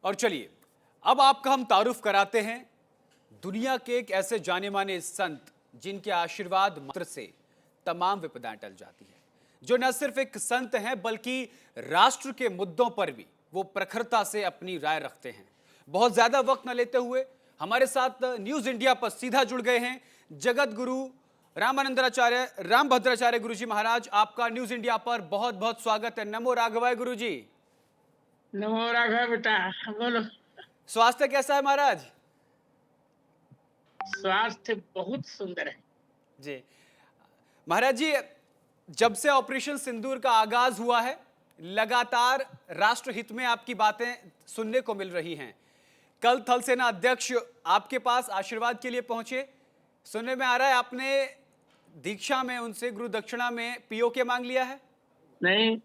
और चलिए अब आपका हम तारुफ कराते हैं दुनिया के एक ऐसे जाने माने संत जिनके आशीर्वाद मात्र से तमाम विपदाएं टल जाती हैं, जो न सिर्फ एक संत हैं बल्कि राष्ट्र के मुद्दों पर भी वो प्रखरता से अपनी राय रखते हैं। बहुत ज्यादा वक्त न लेते हुए हमारे साथ न्यूज इंडिया पर सीधा जुड़ गए हैं जगत गुरु रामानंदाचार्य रामभद्राचार्य गुरु जी महाराज। आपका न्यूज इंडिया पर बहुत बहुत स्वागत है। नमो राघवाय गुरु जी। नमो राघव बेटा। बोलो। स्वास्थ्य कैसा है महाराज? स्वास्थ्य बहुत सुंदर है। जी महाराज जी, जब से ऑपरेशन सिंदूर का आगाज हुआ है लगातार राष्ट्रहित में आपकी बातें सुनने को मिल रही हैं। कल थल सेना अध्यक्ष आपके पास आशीर्वाद के लिए पहुंचे। सुनने में आ रहा है आपने दीक्षा में उनसे गुरु दक्षिणा में पीओके मांग लिया है। नहीं,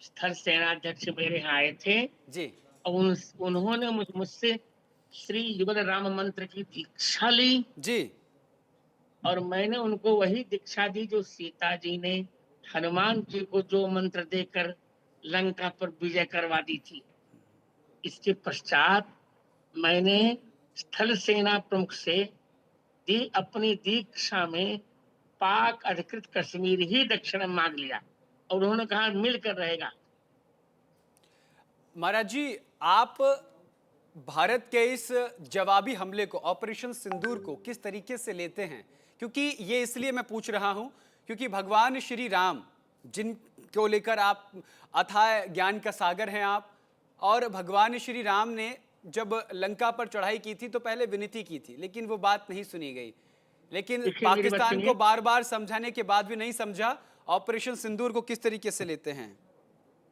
स्थल सेनाध्यक्ष मेरे यहाँ आए थे जी और उन्होंने मुझसे श्री युगल राम मंत्र की दीक्षा ली जी और मैंने उनको वही दीक्षा दी जो सीता जी ने हनुमान जी को जो मंत्र देकर लंका पर विजय करवा दी थी। इसके पश्चात मैंने स्थल सेना प्रमुख से दी अपनी दीक्षा में पाक अधिकृत कश्मीर ही दक्षिण मांग लिया और उन्होंने कहा मिलकर रहेगा। महाराज जी, आप भारत के इस जवाबी हमले को ऑपरेशन सिंदूर को किस तरीके से लेते हैं? क्योंकि ये इसलिए मैं पूछ रहा हूं क्योंकि भगवान श्री राम जिनको लेकर आप अथाह ज्ञान का सागर हैं आप, और भगवान श्री राम ने जब लंका पर चढ़ाई की थी तो पहले विनती की थी लेकिन वो बात नहीं सुनी गई। लेकिन देखिए मेरी बात पाकिस्तान को सुनिए। बार बार समझाने के बाद भी नहीं समझा। ऑपरेशन सिंदूर को किस तरीके से लेते हैं?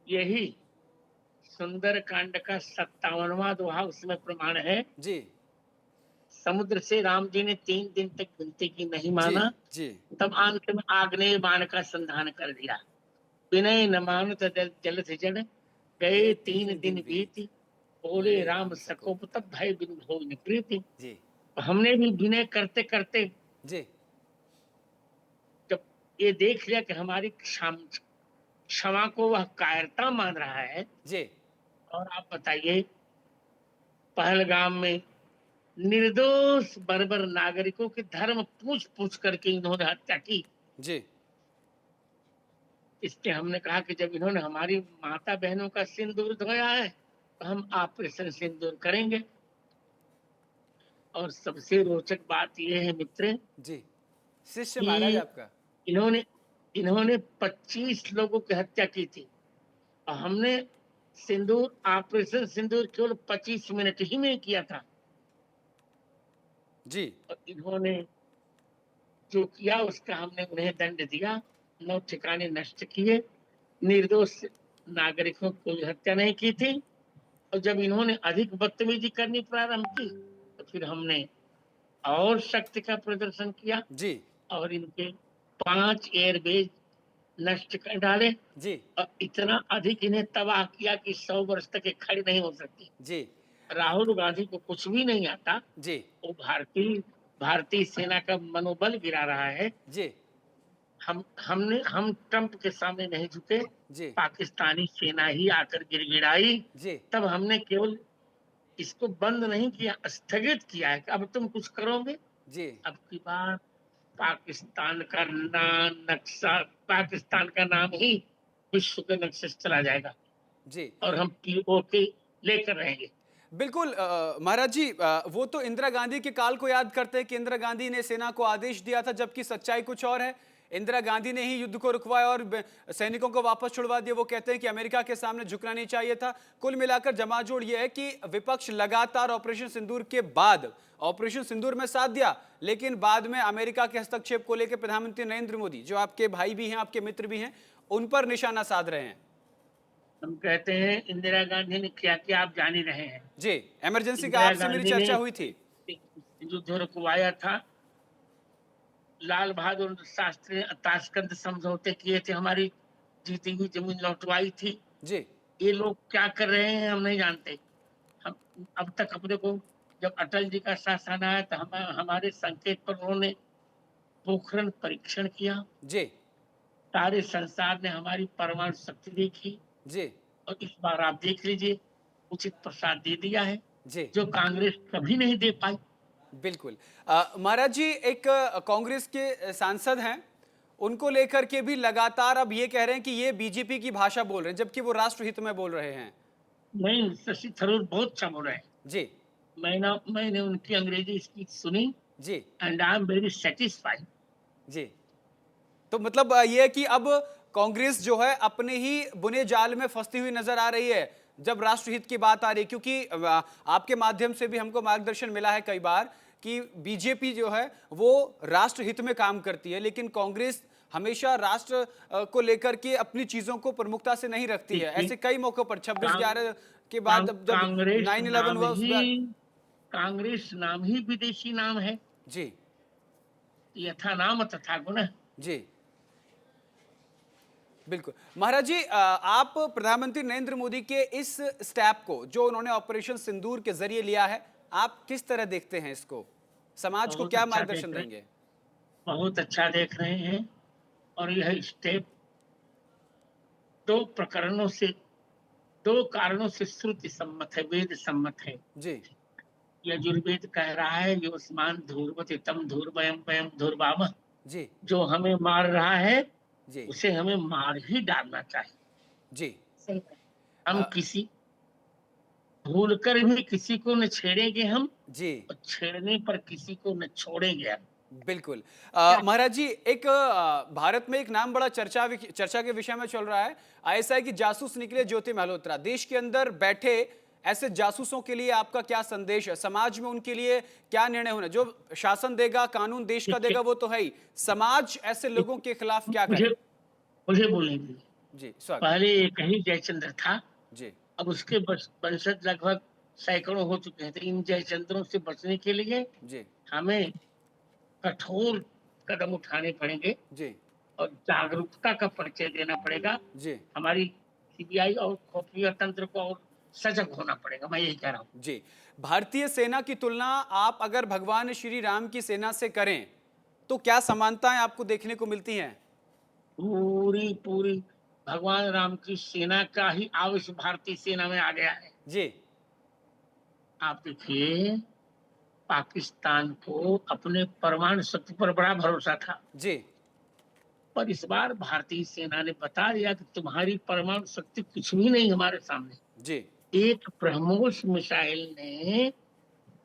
यही सुंदर कांड का 57वां दोहा उसमें प्रमाण है। जी समुद्र से राम जी ने 3 दिन तक विनती की, नहीं जी माना। जी तब अंत में आग्नेय बाण का संधान कर दिया। विनय न मानुत जल से जड़ गए गए 3 दिन 3 दिन बीती। बोले बोले राम राम सको। सकोप तब भय बिन हो प्रीति। जी हमने भी विनय करते करते जी जब ये देख लिया कि हमारी क्षमा को वह कायरता मान रहा है। जी और आप बताइए, पहलगाम में निर्दोष बर्बर नागरिकों के धर्म पूछ पूछ करके इन्होंने हत्या की। जी इसलिए हमने कहा कि जब इन्होंने हमारी माता बहनों का सिंदूर धोया है तो हम ऑपरेशन सिंदूर करेंगे। और सबसे रोचक बात यह है मित्र जी शिष्य महाराज कि आपका। इन्होंने इन्होंने 25 लोगों की हत्या की थी और हमने सिंदूर ऑपरेशन सिंदूर केवल 25 मिनट ही में किया था। जी और इन्होंने जो किया उसका हमने उन्हें दंड दिया। 9 ठिकाने नष्ट किए, निर्दोष नागरिकों की कोई हत्या नहीं की थी। और जब इन्होंने अधिक बदतमीजी करनी प्रारंभ की तो फिर हमने और शक्ति का प्रदर्शन किया जी और इनके 5 एयरबेस नष्ट कर डाले। जी और इतना अधिक इन्हें तबाह किया कि 100 वर्ष तक ये खड़ी नहीं हो सकती। जी राहुल गांधी को कुछ भी नहीं आता। जी वो भारतीय भारतीय सेना का मनोबल गिरा रहा है। जी हम ट्रंप के सामने नहीं झुके। जी पाकिस्तानी सेना ही आकर गिड़गिड़ाई। जी तब हमने केवल इसको बंद नहीं किया, स्थगित किया है कि अब तुम कुछ करोगे। जी अब की बार पाकिस्तान का नाम नक्शा, पाकिस्तान का नाम ही विश्व के नक्शे से चला जाएगा जी और हम पीओके लेकर रहेंगे। बिल्कुल महाराज जी, वो तो इंदिरा गांधी के काल को याद करते हैं कि इंदिरा गांधी ने सेना को आदेश दिया था, जबकि सच्चाई कुछ और है। इंदिरा गांधी ने ही युद्ध को रुकवाया और सैनिकों को वापस छुड़वा दिया। वो कहते हैं कि अमेरिका के सामने झुकना नहीं चाहिए था। कुल मिलाकर जमाजोड़ ये है कि विपक्ष लगातार ऑपरेशन सिंदूर के बाद ऑपरेशन सिंदूर में साथ दिया, लेकिन बाद में अमेरिका के हस्तक्षेप को लेकर प्रधानमंत्री नरेंद्र मोदी, जो आपके भाई भी हैं आपके मित्र भी हैं, उन पर निशाना साध रहे हैं। हम कहते हैं इंदिरा गांधी ने क्या किया आप जान ही रहे हैं। जी, इमरजेंसी का इंदिरा आपसे मेरी गांधी ने चर्चा हुई थी। युद्ध रुकवाया था। लाल बहादुर शास्त्री ने ताशकंद समझौते किए थे, हमारी जीती हुई जमीन लौटवाई थी। जी ये लोग क्या कर रहे हैं हम नहीं जानते। हम अब तक अपने को, जब अटल जी का शासन आया तो हमारे संकेत पर उन्होंने पोखरण परीक्षण किया। जी सारे संसार ने हमारी परमाणु शक्ति देखी। जी और इस बार आप देख लीजिए, उचित प्रसाद दे दिया है, जी, जो कांग्रेस कभी नहीं दे पाई। बिल्कुल। महाराज जी, एक कांग्रेस के सांसद हैं, उनको लेकर के भी लगातार अब ये कह रहे हैं कि ये बीजेपी की भाषा बोल रहे हैं, जबकि वो राष्ट्रहित में बोल रहे हैं। नहीं, शशि थरूर बहुत अच्छा बोल रहे हैं। जी, मैंने उनकी अंग्रेजी स्पीच सुनी जी, and I am very satisfied. जी। तो मतलब ये है कि अब कांग्रेस जो है अपने ही बुने जाल में फंसती हुई नजर आ रही है जब राष्ट्रहित की बात आ रही है, क्योंकि आपके माध्यम से भी हमको मार्गदर्शन मिला है कई बार कि बीजेपी जो है वो राष्ट्रहित में काम करती है, लेकिन कांग्रेस हमेशा राष्ट्र को लेकर के अपनी चीजों को प्रमुखता से नहीं रखती है। देखिए, ऐसे कई मौकों पर 26/11 के बाद जब कांग्रेस 9/11 नाम हुआ उस ही बार। कांग्रेस नाम ही विदेशी नाम है। जी, यथा नाम तथा गुण। जी, बिल्कुल। महाराज जी, आप प्रधानमंत्री नरेंद्र मोदी के इस स्टेप को जो उन्होंने ऑपरेशन सिंदूर के जरिए लिया है, आप किस तरह देखते हैं इसको? समाज को बहुत क्या अच्छा मार्गदर्शन देख रहे देंगे? बहुत अच्छा देख रहे हैं। और यह स्टेप दो प्रकरणों से दो कारणों से श्रुति सम्मत है, वेद सम्मत है। जी, यजुर्वेद कह रहा है योस्मान धूर्वति तम धूर्वयम वयम धूर्वाम। जी, जो हमें मार रहा है जी, उसे हमें मार ही डालना चाहिए। जी, सही है। हम अ, किसी भूल कर भी किसी को न छेड़ेंगे हम, जी, और छेड़ने पर किसी को न छोड़ेंगे हम। बिल्कुल। क्या? महाराज जी, एक भारत में एक नाम बड़ा चर्चा के विषय में चल रहा है। आईएसआई की जासूस निकले ज्योति मल्होत्रा। देश के अंदर बैठे ऐसे जासूसों के लिए आपका क्या संदेश है? समाज में उनके लिए क्या निर्णय होना? जो शासन देगा, कानून देश का देखिए, देगा, वो तो है ही। समाज ऐसे लोगों के खिलाफ क्या मुझे करे? मुझे बोलने दीजिए। जी, स्वागत। पहले एक ही जयचंद्र था, जी, अब उसके वंशज लगभग सैकड़ों हो चुके हैं। तो इन जयचंद्रों से बचने के लिए जी, हमें कठोर कदम उठाने पड़ेंगे जी, और जागरूकता का परिचय देना पड़ेगा। जी, हमारी सीबीआई और खुफिया तंत्र को और सजग होना पड़ेगा। मैं यही कह रहा हूँ। जी। भारतीय सेना की तुलना आप अगर भगवान श्री राम की सेना से करें, तो क्या समानताएं आपको देखने को मिलती हैं? पूरी पूरी भगवान राम की सेना का ही आवेश भारतीय सेना में आ गया है। जी, आप देखिए, पाकिस्तान को अपने परमाणु शक्ति पर बड़ा भरोसा था, जी, पर इस बार भारतीय सेना ने बता दिया कि तुम्हारी परमाणु शक्ति कुछ भी नहीं हमारे सामने। जी, एक ब्रह्मोस मिसाइल ने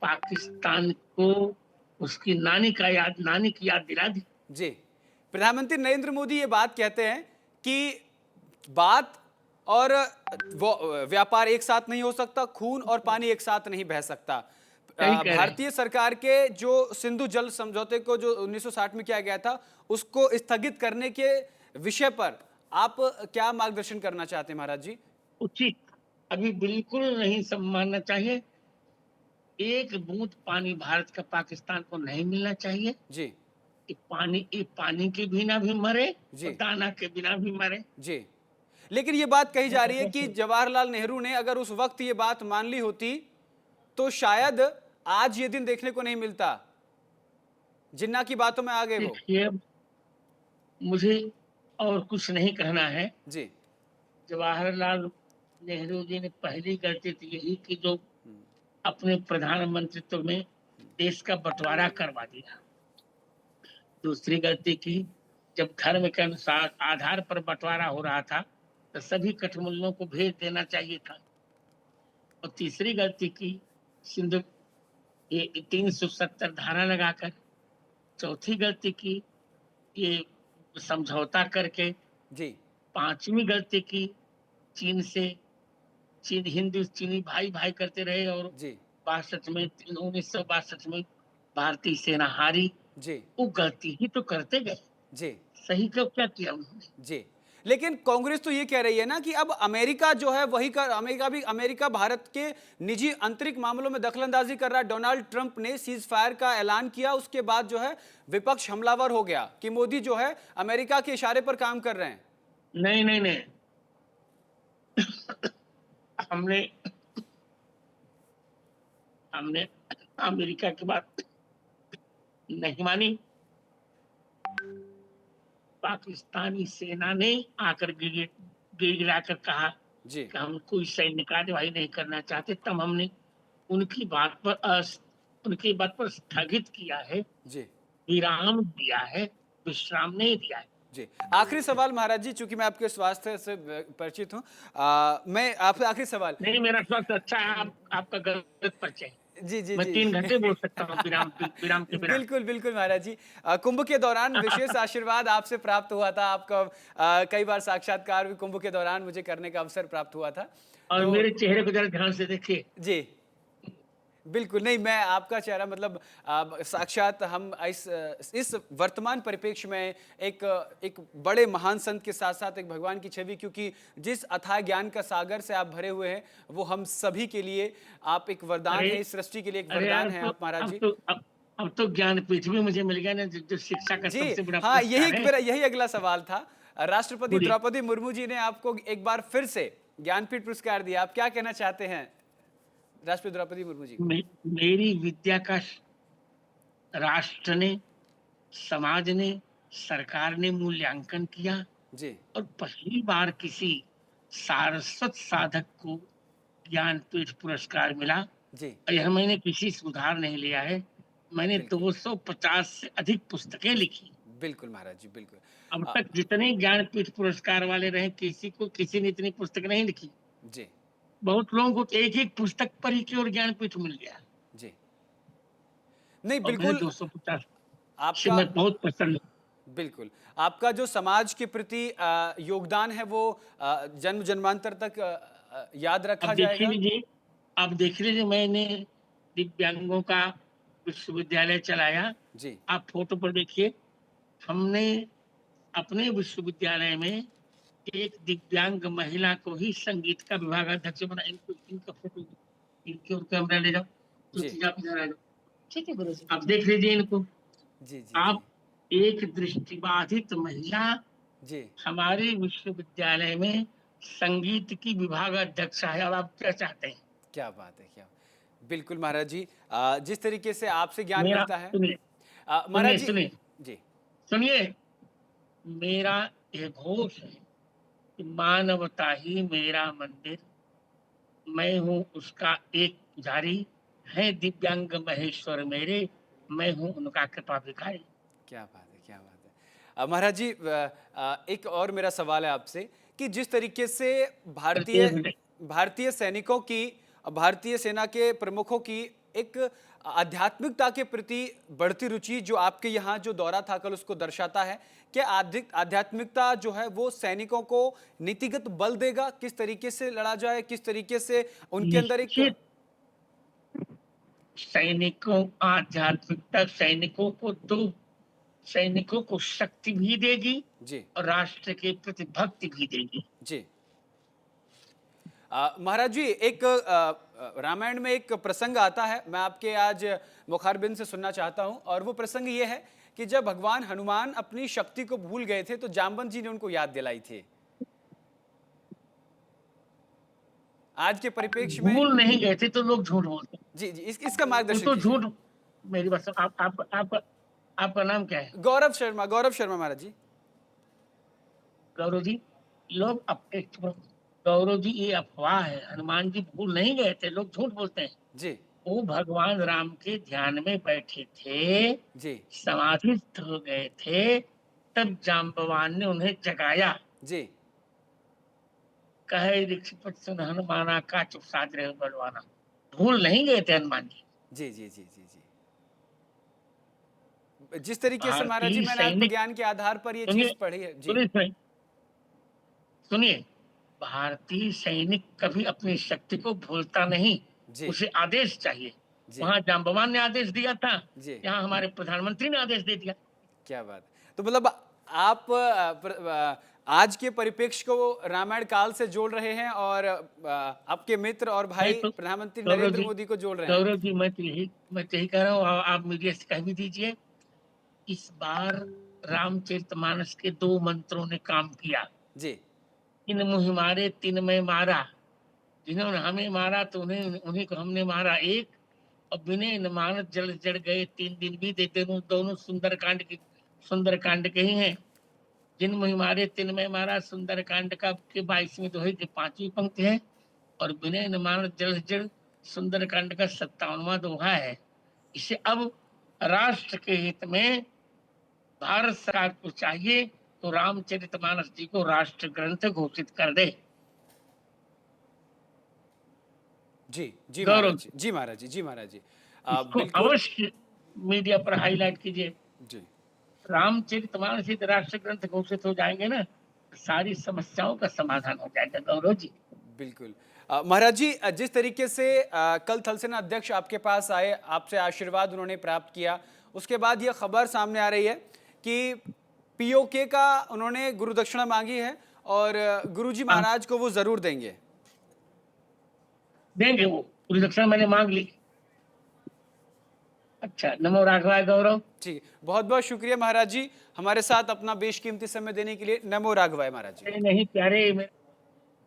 पाकिस्तान को उसकी नानी की याद दिला दी। जी। प्रधानमंत्री नरेंद्र मोदी ये बात कहते हैं कि बात और व्यापार एक साथ नहीं हो सकता, खून और पानी एक साथ नहीं बह सकता। सही कह रहे हैं। भारतीय सरकार के जो सिंधु जल समझौते को जो 1960 में किया गया था, उसको स्थगित करने के विषय पर आप क्या मार्गदर्शन करना चाहते हैं महाराज जी? उचित अभी बिल्कुल नहीं मानना चाहिए। एक बूंद पानी भारत का पाकिस्तान को नहीं मिलना चाहिए। जी, ये पानी के बिना भी मरे और जी, दाना के बिना भी मरे। जी। लेकिन ये बात कही जा रही है कि जवाहरलाल नेहरू ने अगर उस वक्त ये बात मान ली होती, तो शायद आज ये दिन देखने को नहीं मिलता। जिन्ना की बातों में आ गए वो। देखिए, मुझे और कुछ नहीं कहना है। जी, जवाहरलाल नेहरू जी ने पहली गलती तो यही की जो हम्म, अपने प्रधानमंत्रित्व में देश का बंटवारा करवा दिया। दूसरी गलती की, जब धर्म के अनुसार आधार पर बंटवारा हो रहा था तो सभी कठमुल्लों को भेज देना चाहिए था। और तीसरी गलती की, सिंधु ये 370 धारा लगाकर। चौथी गलती की, ये समझौता करके। जी, पांचवी गलती की, चीन से हिंदू चीनी भाई भाई करते रहे और जी, 1962 में भारतीय सेना हारी। जी, वो गलती ही तो करते गए। जी, सही कब क्या किया उन्होंने? जी। लेकिन कांग्रेस तो ये कह रही है ना कि अब अमेरिका जो है वही कर अमेरिका भारत के निजी आंतरिक मामलों में दखलंदाजी कर रहा है। डोनाल्ड ट्रंप ने सीज फायर का ऐलान किया, उसके बाद जो है विपक्ष हमलावर हो गया कि मोदी जो है अमेरिका के इशारे पर काम कर रहे हैं। नहीं नहीं नहीं, हमने हमने अमेरिका की बात नहीं मानी। पाकिस्तानी सेना ने आकर गिड़गिड़ा कर कहा जी, कि हम कोई सैन्य कार्यवाही नहीं करना चाहते, तब हमने उनकी बात पर उनकी बात पर स्थगित किया है, जी, विराम दिया है, विश्राम नहीं दिया है। जी। आखिरी सवाल महाराज जी, चूँकि मैं आपके स्वास्थ्य से परिचित हूँ, मैं आपसे आखिरी सवाल। नहीं, मेरा स्वास्थ्य अच्छा है, आपका गलत परिचय है। जी, जी, मैं जी। 3 घंटे बोल सकता हूँ विराम के बिना। बिल्कुल, बिल्कुल महाराज जी। कुंभ के दौरान विशेष आशीर्वाद आपसे प्राप्त हुआ था। आपका कई बार साक्षात्कार भी कुंभ के दौरान मुझे करने का अवसर प्राप्त हुआ था। और तो मेरे चेहरे को ज़रा ध्यान से देखिए। जी, बिल्कुल, नहीं मैं आपका चेहरा मतलब साक्षात हम इस वर्तमान परिप्रेक्ष्य में एक एक बड़े महान संत के साथ-साथ एक भगवान की छवि, क्योंकि जिस अथाह ज्ञान का सागर से आप भरे हुए हैं, वो हम सभी के लिए आप एक वरदान अरे! हैं, इस सृष्टि के लिए एक अरे यार, वरदान हैं आप महाराज अब जी। तो अब अब तो ज्ञानपीठ भी मुझे मिल गया ना, जो शिक्षा का जी, सबसे बड़ा हाँ, पुरस्कार है। यही अगला सवाल था। राष्ट्रपति बोलिए। द्रौपदी मुर्मू जी ने आपको एक बार फिर से ज्ञानपीठ पुरस्कार दिया। आप क्या कहना चाहते हैं राष्ट्रपति द्रौपदी मुर्मू जी को? मेरी विद्या का राष्ट्र ने, समाज ने, सरकार ने मूल्यांकन किया जी, और पहली बार किसी सारस्वत साधक को ज्ञानपीठ पुरस्कार मिला। जी, और यह मैंने किसी से उधार नहीं लिया है। मैंने बिल्कुल। 250 से अधिक पुस्तकें लिखी। बिल्कुल महाराज जी, बिल्कुल। अब अ, तक जितने ज्ञानपीठ पुरस्कार वाले रहे, किसी ने इतनी पुस्तक नहीं लिखी। जी, बहुत लोगों को तो एक-एक पुस्तक पर ही केवल ज्ञानपीठ मिल गया जी। नहीं, और मुझे बिल्कुल 250 से आपका मैं बहुत प्रसन्न हूँ। बिल्कुल, आपका जो समाज के प्रति योगदान है वो जन्म-जन्मांतर तक याद अब रखा देखिए जाएगा। लीजिए अब देख लीजिए, मैंने दिव्यांगों का विश्वविद्यालय चलाया। जी, आप फ़ोटो पर देखिए, हमने अपने विश्वविद्यालय में एक दिव्यांग महिला को ही संगीत का विभागाध्यक्ष बनाया। इनका फ़ोटो, इनकी ओर कैमरा ले जाओ। जी, ज्योति, आप इधर आ जाओ। ठीक है गुरुजी। आप देख लीजिए इनको। जी, जी, जी, आप एक दृष्टिबाधित महिला जी। हमारे विश्वविद्यालय में संगीत की विभागाध्यक्षा है। अब आप क्या चाहते हैं? क्या बात है, क्या बिल्कुल महाराज जी, जिस तरीके से आपसे ज्ञान मेरा मिलता है। सुनिए, महाराज सुनिए, जी। सुनिए, जी, सुनिए, मेरा ये घोष है कि मानवता ही मेरा मंदिर, मैं हूँ उसका एक पुजारी, है दिव्यांग महेश्वर मेरे, मैं हूँ उनका कृपा भिखारी। क्या बात है, क्या बात है। महाराज जी, एक और मेरा सवाल है आपसे कि जिस तरीके से भारतीय एक मिनट। भारतीय सैनिकों की, भारतीय सेना के प्रमुखों की एक आध्यात्मिकता के प्रति बढ़ती रुचि जो आपके यहाँ जो दौरा था कल उसको दर्शाता है। क्या आध्यात्मिकता जो है वो सैनिकों को नीतिगत बल देगा? किस तरीके से लड़ा जाए, किस तरीके से उनके अंदर एक। निश्चित सैनिकों आध्यात्मिकता सैनिकों को शक्ति भी देगी जी, और राष्ट्र के प्रति भक्ति भी देगी। जी। महाराज जी, एक रामायण में एक प्रसंग आता है, मैं आपके आज मुखारबिन से सुनना चाहता हूं, और वो प्रसंग ये है कि जब भगवान हनुमान अपनी शक्ति को भूल गए थे तो जाम्बन जी ने उनको याद दिलाई थी। आज के परिप्रेक्ष्य में। भूल नहीं गए थे तो लोग झूठ बोलते। जी, जी, इसका वो मार्गदर्शन तो कीजिए। झूठ। मेरी बात सुन, आपका नाम क्या है? गौरव शर्मा महाराज जी। गौरव जी। लोग गौरव जी, ये अफवाह है, हनुमान जी भूल नहीं गए थे, लोग झूठ बोलते हैं। जी, वो भगवान राम के ध्यान में बैठे थे, जी, समाधिस्थ हो गए थे, तब जाम्बवान ने उन्हें जगाया। जी, कहे ऋषिपति सुन हनुमाना का चुप साध रहे हो बलवाना। भूल नहीं गए थे हनुमान जी। जी, जी, जी, जी, जी। जिस तरीके से महाराज जी भारतीय मैंने सैनिक, आत्मज्ञान के आधार पर ये सुनिए, चीज पढ़ी है। जी, सुनिए, सुनिए, सुनिए, भारतीय सैनिक कभी अपनी शक्ति को भूलता नहीं। जी, उसे आदेश चाहिए। जी, वहां जाम्बवान ने आदेश दिया था, जी। यहाँ हमारे प्रधानमंत्री ने आदेश दे दिया। क्या बात है। तो मतलब आप आज के परिप्रेक्ष्य को रामायण काल से जोड़ रहे हैं और आपके मित्र और मैं भाई तो प्रधानमंत्री गौरव नरेंद्र जी, मोदी को जोड़ रहे हैं। गौरव जी, मैं तो यही कह रहा हूँ, आप मीडिया से कह भी दीजिए। इस बार रामचरितमानस के 2 मंत्रों ने काम किया। जी, "तिन मुहि मारे तिन मैं मारा"। जिन्होंने हमें मारा तो उन्हें उन्हीं को हमने मारा। एक और विनय न मानस जल जड़ गए 3 दिन बीते, दोनों दोनों सुंदरकांड के ही हैं। जिन हमारे तिनमय महाराज सुंदरकांड का के 22वें दोहे की 5वीं पंक्ति है और विनय न मान जड़ जड़ सुंदरकांड का 57वां दोहा है। इसे अब राष्ट्र के हित में भारत सरकार को चाहिए तो रामचरितमानस जी को राष्ट्र ग्रंथ घोषित कर दे। जी जी गौरव महाराज जी, जी महाराज जी, जी महाराज जी। इसको बिल्कुल। अवश्य मीडिया पर हाईलाइट कीजिए। जी रामचरितमानस यदि राष्ट्र ग्रंथ घोषित हो जाएंगे ना, सारी समस्याओं का समाधान हो जाएगा। गौरव जी, बिल्कुल। महाराज जी, जिस तरीके से कल थल सेना अध्यक्ष आपके पास आए, आपसे आशीर्वाद उन्होंने प्राप्त किया, उसके बाद यह खबर सामने आ रही है कि पीओके का उन्होंने गुरु दक्षिणा मांगी है और गुरुजी हाँ, महाराज को वो जरूर देंगे। देंगे वो पूरी दक्षिणा मैंने मांग ली। अच्छा, नमो राघवाय गौरव। जी, बहुत बहुत शुक्रिया महाराज जी, हमारे साथ अपना बेशकीमती समय देने के लिए। नमो राघवाय महाराज जी। नहीं प्यारे मेरे